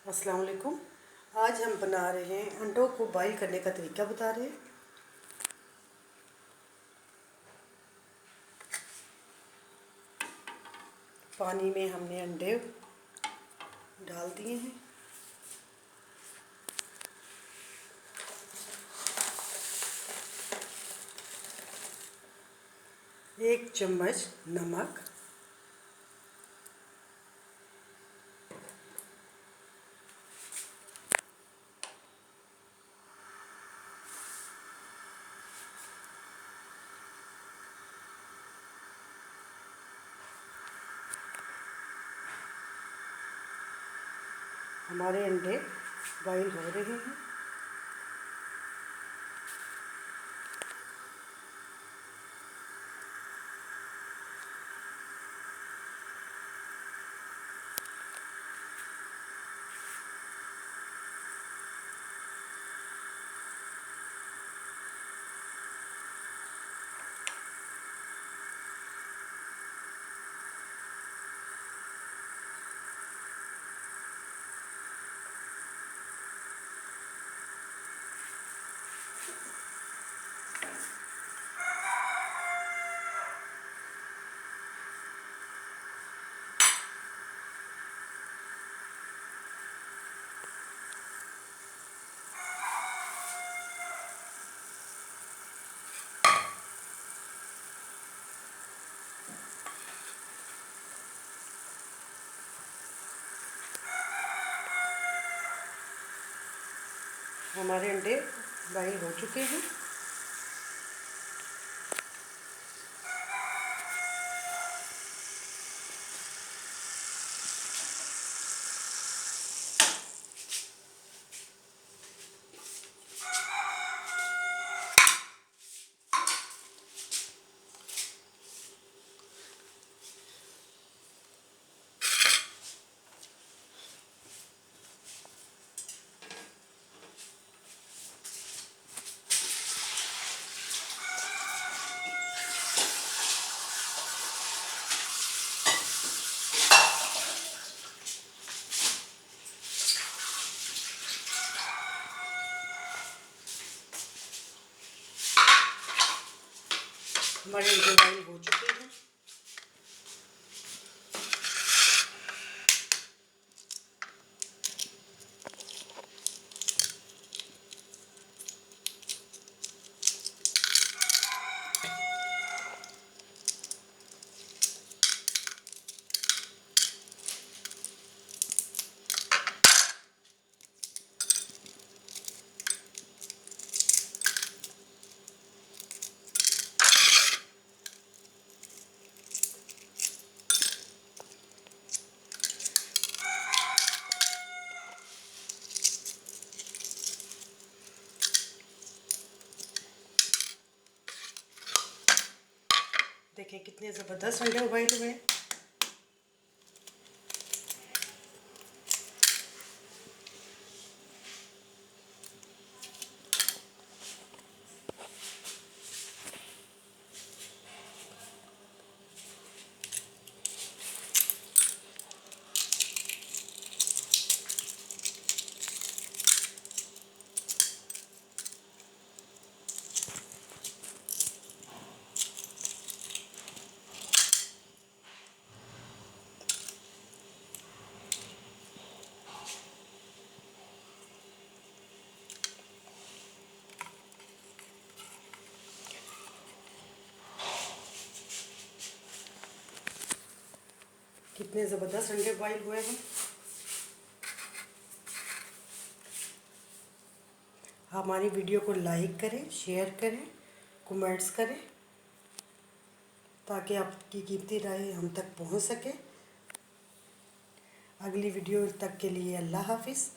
अस्सलाम वालेकुम। आज हम बना रहे हैं अंडों को बॉईल करने का तरीका बता रहे हैं। पानी में हमने अंडे डाल दिए हैं। एक चम्मच नमक, हमारे अंडे बॉईल हो रहे हैं। हमारे अंडे बॉईल हो चुके हैं। हमारे अंडे बॉईल हो चुके हैं। देखें कितने ज़बरदस्त अंडे बॉईल हुए हैं। कितने ज़बरदस्त अंडे बॉईल हुए हैं। हमारी वीडियो को लाइक करें, शेयर करें, कमेंट्स करें ताकि आपकी कीमती राय हम तक पहुंच सके। अगली वीडियो तक के लिए अल्लाह हाफिज़।